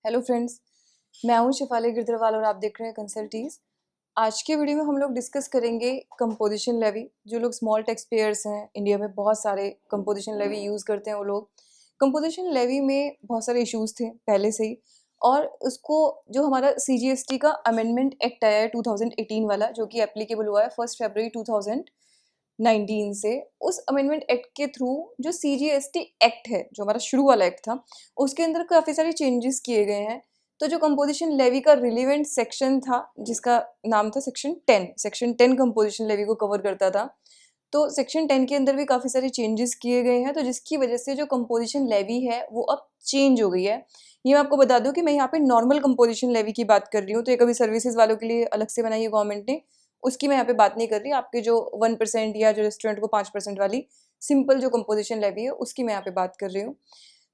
Hello friends, मैं हूं शिफाली गिरधरवाल और आप देख रहे हैं कंसल्टीज। आज के वीडियो में हम लोग डिस्कस करेंगे कंपोजिशन लेवी। जो लोग स्मॉल टैक्स पेयर्स हैं, इंडिया में बहुत सारे कंपोजिशन लेवी यूज़ करते हैं। वो लोग कंपोजिशन लेवी में बहुत सारे इश्यूज थे पहले से ही, और उसको जो हमारा CGST का अमेंडमेंट एक्ट आया है 2018 वाला, जो कि एप्लीकेबल हुआ है 1 फरवरी 2019 से। उस अमेंडमेंट एक्ट के थ्रू जो CGST एक्ट है, जो हमारा शुरू वाला एक्ट था, उसके अंदर काफ़ी सारे चेंजेस किए गए हैं। तो जो कंपोजिशन लेवी का रिलेवेंट सेक्शन था, जिसका नाम था सेक्शन 10 कंपोजिशन लेवी को कवर करता था। तो सेक्शन 10 के अंदर भी काफ़ी सारे चेंजेस किए गए हैं, तो जिसकी वजह से जो कंपोजिशन लेवी है वो अब चेंज हो गई है। ये मैं आपको बता दूं कि मैं यहाँ पे नॉर्मल कंपोजिशन लेवी की बात कर रही हूँ। तो ये कभी सर्विसेज वालों के लिए अलग से बनाई है गवर्नमेंट ने, उसकी मैं यहाँ पे बात नहीं कर रही। आपके जो 1% या जो रेस्टोरेंट को 5% वाली सिंपल जो कंपोजिशन लेवी है, उसकी मैं यहाँ पे बात कर रही हूँ।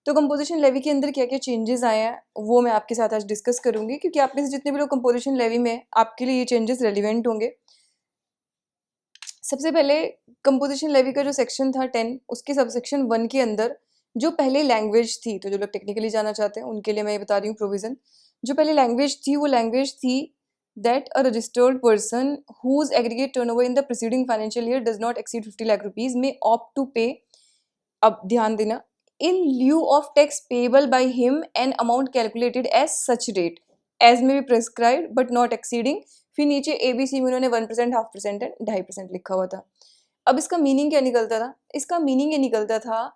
तो कंपोजिशन लेवी के अंदर क्या क्या चेंजेस आए हैं वो मैं आपके साथ आज डिस्कस करूंगी, क्योंकि आप में से जितने भी लोग कंपोजिशन लेवी में हैं, आपके लिए ये चेंजेस रेलिवेंट होंगे। सबसे पहले कंपोजिशन लेवी का जो सेक्शन था 10, उसके सब सेक्शन 1 के अंदर जो पहले लैंग्वेज थी, तो जो लोग टेक्निकली जाना चाहते हैं उनके लिए मैं ये बता रही हूँ प्रोविजन। जो पहले लैंग्वेज थी वो लैंग्वेज थी that a registered person whose aggregate turnover in the preceding financial year does not exceed 50 lakh rupees may opt to pay, अब ध्यान देना, in lieu of tax payable by him an amount calculated as such rate as may be prescribed but not exceeding, फिर नीचे ABC में उन्होंने 1%, 0.5% and 2.5% लिखा हुआ था। अब इसका मीनिंग क्या निकलता था? इसका मीनिंग ये निकलता था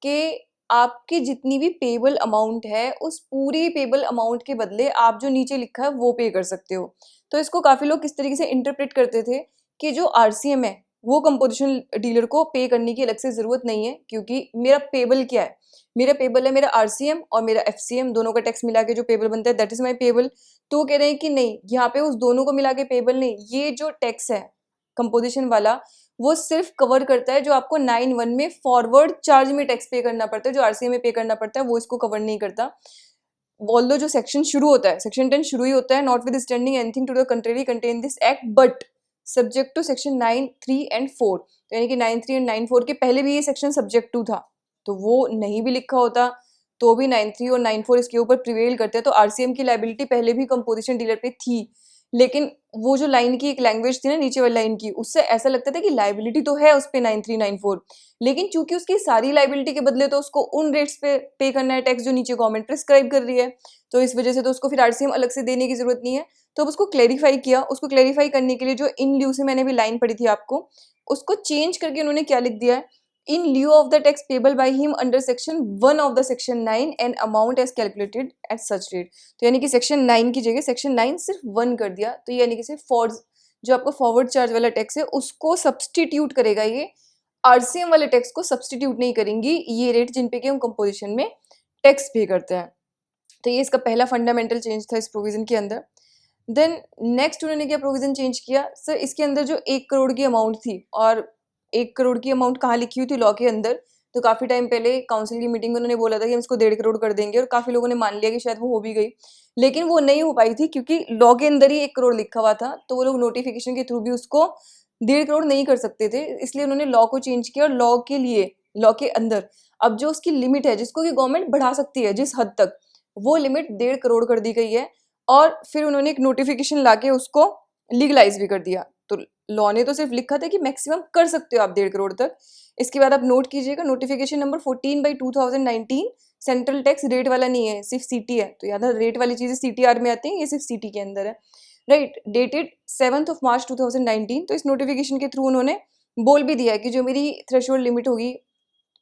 कि आपकी जितनी भी पेबल अमाउंट है, उस पूरी पेबल अमाउंट के बदले आप जो नीचे लिखा है वो पे कर सकते हो। तो इसको काफ़ी लोग किस तरीके से इंटरप्रेट करते थे कि जो RCM है वो कंपोजिशन डीलर को पे करने की अलग से ज़रूरत नहीं है, क्योंकि मेरा पेबल क्या है, मेरा पेबल है मेरा RCM और मेरा FCM, दोनों का टैक्स मिला के जो पेबल बनता है दैट इज़ माई पेबल। तो वो कह रहे हैं कि नहीं, यहाँ पे उस दोनों को मिला के पेबल नहीं, ये जो टैक्स है कंपोजिशन वाला वो सिर्फ कवर करता है जो आपको 9(1) में फॉरवर्ड चार्ज में टैक्स पे करना पड़ता है, जो RCM में पे करना पड़ता है वो इसको कवर नहीं करता। ऑल्दो जो सेक्शन शुरू होता है, सेक्शन 10 शुरू ही होता है, notwithstanding anything to the country contain this act but subject to section 9, 3 and 4। तो यानी कि 9, 3 एंड 9, 4 के पहले भी ये सेक्शन सब्जेक्ट टू था, तो वो नहीं भी लिखा होता तो भी 9, 3 और 9, 4 इसके ऊपर प्रिवेल करते हैं। तो RCM की लाइबिलिटी पहले भी कंपोजिशन डीलर पे थी, लेकिन वो जो लाइन की एक लैंग्वेज थी ना नीचे वाली लाइन की, उससे ऐसा लगता था कि लाइबिलिटी तो है उस पे 9, 3, 9, 4, लेकिन चूंकि उसकी सारी लाइबिलिटी के बदले तो उसको उन रेट्स पे करना है टैक्स जो नीचे गवर्नमेंट प्रिस्क्राइब कर रही है, तो इस वजह से तो उसको फिर RCM अलग से देने की जरूरत नहीं है। तो अब उसको क्लेरिफाई किया, उसको क्लेरिफाई करने के लिए जो इन ल्यू से मैंने भी लाइन पढ़ी थी आपको, उसको चेंज करके उन्होंने क्या लिख दिया है, इन lieu of the tax payable by him under section 1 of the section 9 and amount as calculated at such rate। तो यानी कि सेक्शन 9 की जगह सेक्शन 9 सिर्फ 1 कर दिया, तो यानी कि सिर्फ जो आपका फॉरवर्ड चार्ज वाला टैक्स है उसको सब्सटीट्यूट करेगा, ये RCM वाले टैक्स को सब्सटीट्यूट नहीं करेंगी ये रेट जिन पे कि हम कंपोजिशन में टैक्स पे करते हैं। तो ये इसका पहला फंडामेंटल चेंज था इस प्रोविजन के अंदर। देन नेक्स्ट उन्होंने क्या प्रोविजन चेंज किया सर, इसके अंदर जो 1 करोड़ की अमाउंट थी, और 1 करोड़ की अमाउंट कहाँ लिखी हुई थी लॉ के अंदर, तो काफ़ी टाइम पहले काउंसिल की मीटिंग में उन्होंने बोला था कि हम इसको 1.5 करोड़ कर देंगे, और काफ़ी लोगों ने मान लिया कि शायद वो हो भी गई, लेकिन वो नहीं हो पाई थी क्योंकि लॉ के अंदर ही 1 करोड़ लिखा हुआ था, तो वो लोग नोटिफिकेशन के थ्रू भी उसको 1.5 करोड़ नहीं कर सकते थे, इसलिए उन्होंने लॉ को चेंज किया। और लॉ के लिए, लॉ के अंदर अब जो उसकी लिमिट है जिसको कि गवर्नमेंट बढ़ा सकती है जिस हद तक, वो लिमिट 1.5 करोड़ कर दी गई है, और फिर उन्होंने एक नोटिफिकेशन लाके उसको लीगलाइज भी कर दिया। तो लॉ ने तो सिर्फ लिखा था कि मैक्सिमम कर सकते हो आप 1.5 करोड़ तक। इसके बाद आप नोट कीजिएगा, notification number 14/2019 central tax rate वाला नहीं है, सिर्फ सीटी है। तो याद है, रेट वाली चीजें CTR में आती हैं, ये सिर्फ सीटी के अंदर है, राइट। डेटेड 7 मार्च 2019। तो इस नोटिफिकेशन के थ्रू उन्होंने बोल भी दिया है कि जो मेरी थ्रेशोल्ड लिमिट होगी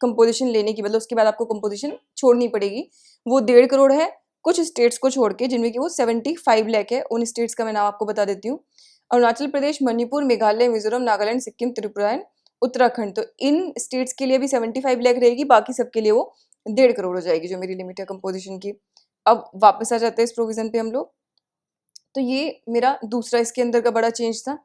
कंपोजिशन लेने की, मतलब उसके बाद आपको कंपोजिशन छोड़नी पड़ेगी, वो 1.5 करोड़ है, कुछ स्टेट्स को छोड़ के जिनमें कि वो 75 लाख है। उन स्टेट्स का मैं नाम आपको बता देती हूँ, अरुणाचल प्रदेश, मणिपुर, मेघालय, मिजोरम, नागालैंड, सिक्किम, त्रिपुरा एंड उत्तराखंड। तो इन स्टेट्स के लिए भी 75 लाख रहेगी, बाकी सबके लिए वो 1.5 करोड़ हो जाएगी जो मेरी लिमिट है कंपोजिशन की। अब वापस आ जाते हैं इस प्रोविजन पे हम लोग। तो ये मेरा दूसरा इसके अंदर का बड़ा चेंज था।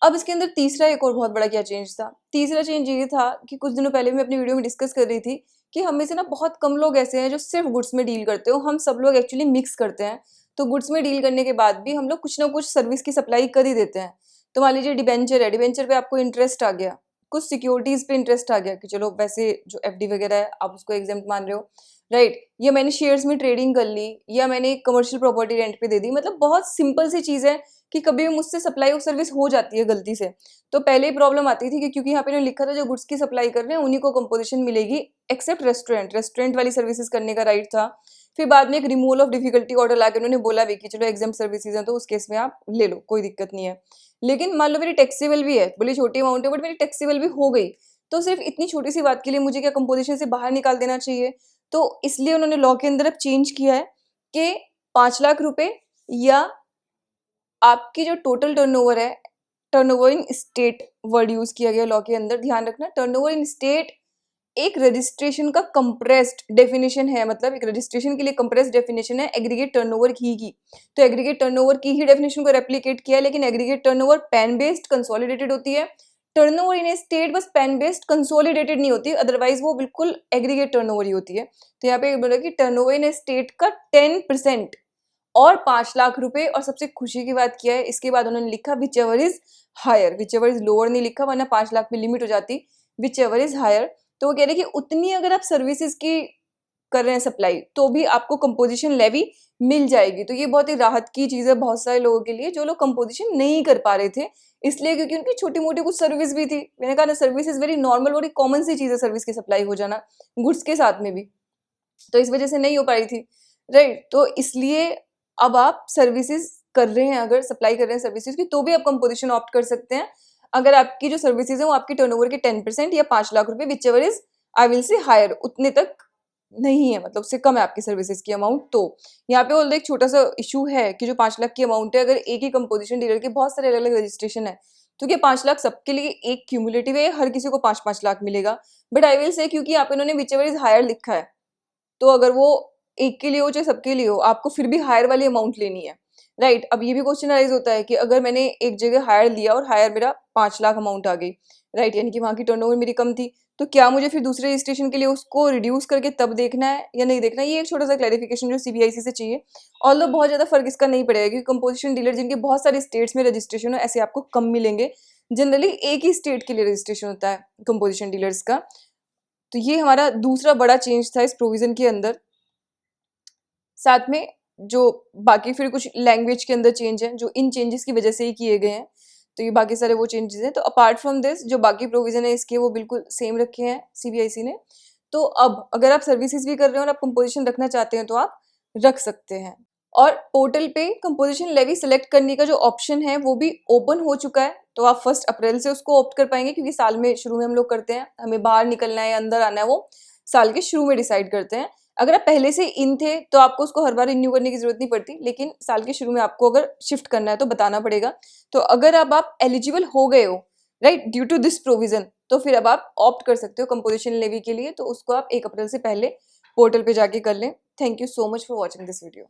अब इसके अंदर तीसरा एक और बहुत बड़ा क्या चेंज था, तीसरा चेंज ये था कि कुछ दिनों पहले मैं अपनी वीडियो में डिस्कस कर रही थी कि हम में से ना बहुत कम लोग ऐसे हैं जो सिर्फ गुड्स में डील करते हो, हम सब लोग एक्चुअली मिक्स करते हैं। तो गुड्स में डील करने के बाद भी हम लोग कुछ ना कुछ सर्विस की सप्लाई कर ही देते हैं। तो मान लीजिए डिबेंचर है, डिबेंचर पे आपको इंटरेस्ट आ गया, कुछ सिक्योरिटीज पे इंटरेस्ट आ गया कि चलो वैसे जो एफडी वगैरह है आप उसको एग्जाम्प्ट मान रहे हो, राइट, या मैंने शेयर्स में ट्रेडिंग कर ली, या मैंने कमर्शियल प्रॉपर्टी रेंट पे दे दी, मतलब बहुत सिंपल सी चीज़ है कि कभी भी मुझसे सप्लाई ऑफ सर्विस हो जाती है गलती से। तो पहले ही प्रॉब्लम आती थी कि क्योंकि यहाँ पे इन्होंने लिखा था जो गुड्स की सप्लाई कर रहे हैं उन्हीं को कंपोजिशन मिलेगी, एक्सेप्ट रेस्टोरेंट वाली सर्विसेज करने का राइट था। फिर बाद में एक रिमूवल ऑफ डिफिकल्टी ऑर्डर लाके उन्होंने बोला भी कि चलो एग्जाम सर्विसेज हैं तो उस केस में आप ले लो, कोई दिक्कत नहीं है। लेकिन मान लो मेरी टैक्सेबल भी है, बोली छोटी अमाउंट है बट मेरी टैक्सेबल भी हो गई, तो सिर्फ इतनी छोटी सी बात के लिए मुझे क्या कंपोजिशन से बाहर निकाल देना चाहिए? तो इसलिए उन्होंने लॉ के अंदर अब चेंज किया है कि 5 लाख रुपए या आपकी जो टोटल टर्नओवर है, turnover in state word use किया गया लॉ के अंदर, ध्यान रखना, टर्नओवर इन स्टेट एक रजिस्ट्रेशन का कंप्रेस्ड डेफिनेशन है, मतलब एक रजिस्ट्रेशन के लिए कंप्रेस्ड डेफिनेशन है एग्रीगेट टर्नओवर की। तो एग्रीगेट टर्नओवर की ही डेफिनेशन को रेप्लिकेट किया है, लेकिन aggregate turnover pan based consolidated होती है। Turnover in A state bus pan based consolidated नहीं होती, अदरवाइज वो बिल्कुल एग्रीगेट टर्नओवर ही होती है। तो यहाँ पे बोला कि टर्नओवर इन ए स्टेट का 10% और 5 लाख रुपए, और सबसे खुशी की बात क्या है, इसके बाद उन्होंने लिखा whichever is higher, whichever is lower नहीं लिखा वरना 5 लाख में लिमिट हो जाती, विच एवर इज हायर। तो वो कह रहे हैं कि उतनी अगर आप सर्विसेज की कर रहे हैं सप्लाई तो भी आपको कंपोजिशन लेवी मिल जाएगी। तो ये बहुत ही राहत की चीज़ है बहुत सारे लोगों के लिए जो लोग कंपोजिशन नहीं कर पा रहे थे, इसलिए क्योंकि उनकी छोटी मोटी कुछ सर्विस भी थी। मैंने कहा ना सर्विस इज वेरी नॉर्मल, बड़ी कॉमन सी चीज़ है सर्विस की सप्लाई हो जाना गुड्स के साथ में भी, तो इस वजह से नहीं हो पाई थी, राइट। तो इसलिए अब आप सर्विसेज कर रहे हैं, अगर सप्लाई कर रहे हैं सर्विसेज की, तो भी आप कंपोजिशन ऑप्ट कर सकते हैं अगर आपकी जो सर्विसेज है वो आपकी टर्नओवर के 10% या 5 लाख रुपए whichever is I will say higher उतने तक नहीं है, मतलब उससे कम है आपकी सर्विसेज की अमाउंट। तो यहाँ पे ऑल्दो एक छोटा सा इशू है कि जो 5 लाख की अमाउंट है, अगर एक ही कंपोजिशन डीलर के बहुत सारे अलग अलग रजिस्ट्रेशन है तो क्या 5 लाख सबके लिए एक क्यूमुलेटिव है, हर किसी को 5-5 लाख मिलेगा? बट आई विल से क्योंकि यहाँ पे इन्होंने विच एवर इज हायर लिखा है, तो अगर वो एक के लिए हो चाहे सबके लिए हो, आपको फिर भी हायर वाली अमाउंट लेनी है, राइट। अब ये भी क्वेश्चन राइज होता है कि अगर मैंने एक जगह हायर लिया और हायर मेरा 5 लाख अमाउंट आ गई, राइट, यानी कि वहाँ की टर्नओवर मेरी कम थी, तो क्या मुझे फिर दूसरे रजिस्ट्रेशन के लिए उसको रिड्यूस करके तब देखना है या नहीं देखना है? ये एक छोटा सा क्लैरिफिकेशन जो सीबीआईसी से चाहिए। ऑल्दो बहुत ज़्यादा फर्क इसका नहीं पड़ेगा क्योंकि कंपोजिशन डीलर जिनके बहुत सारे स्टेट्स में रजिस्ट्रेशन हो ऐसे आपको कम मिलेंगे, जनरली एक ही स्टेट के लिए रजिस्ट्रेशन होता है कंपोजिशन डीलर्स का। तो ये हमारा दूसरा बड़ा चेंज था इस प्रोविजन के अंदर। साथ में जो बाकी फिर कुछ लैंग्वेज के अंदर चेंज हैं जो इन चेंजेस की वजह से ही किए गए हैं, तो ये बाकी सारे वो चेंजेस हैं। तो अपार्ट फ्रॉम दिस जो बाकी प्रोविजन है इसके वो बिल्कुल सेम रखे हैं सीबीआईसी ने। तो अब अगर आप सर्विसेज भी कर रहे हो और आप कंपोजिशन रखना चाहते हैं तो आप रख सकते हैं। और पोर्टल पे कंपोजिशन लेवी सेलेक्ट करने का जो ऑप्शन है वो भी ओपन हो चुका है, तो आप 1 अप्रैल से उसको ऑप्ट कर पाएंगे क्योंकि साल में शुरू में हम लोग करते हैं, हमें बाहर निकलना है या अंदर आना है वो साल के शुरू में डिसाइड करते हैं। अगर आप पहले से इन थे तो आपको उसको हर बार रिन्यू करने की जरूरत नहीं पड़ती, लेकिन साल के शुरू में आपको अगर शिफ्ट करना है तो बताना पड़ेगा। तो अगर अब आप एलिजिबल हो गए हो, right, due to this provision, तो फिर अब आप ऑप्ट कर सकते हो कंपोजिशन लेवी के लिए। तो उसको आप 1 अप्रैल से पहले पोर्टल पे जाके कर लें। Thank you so much for watching this video.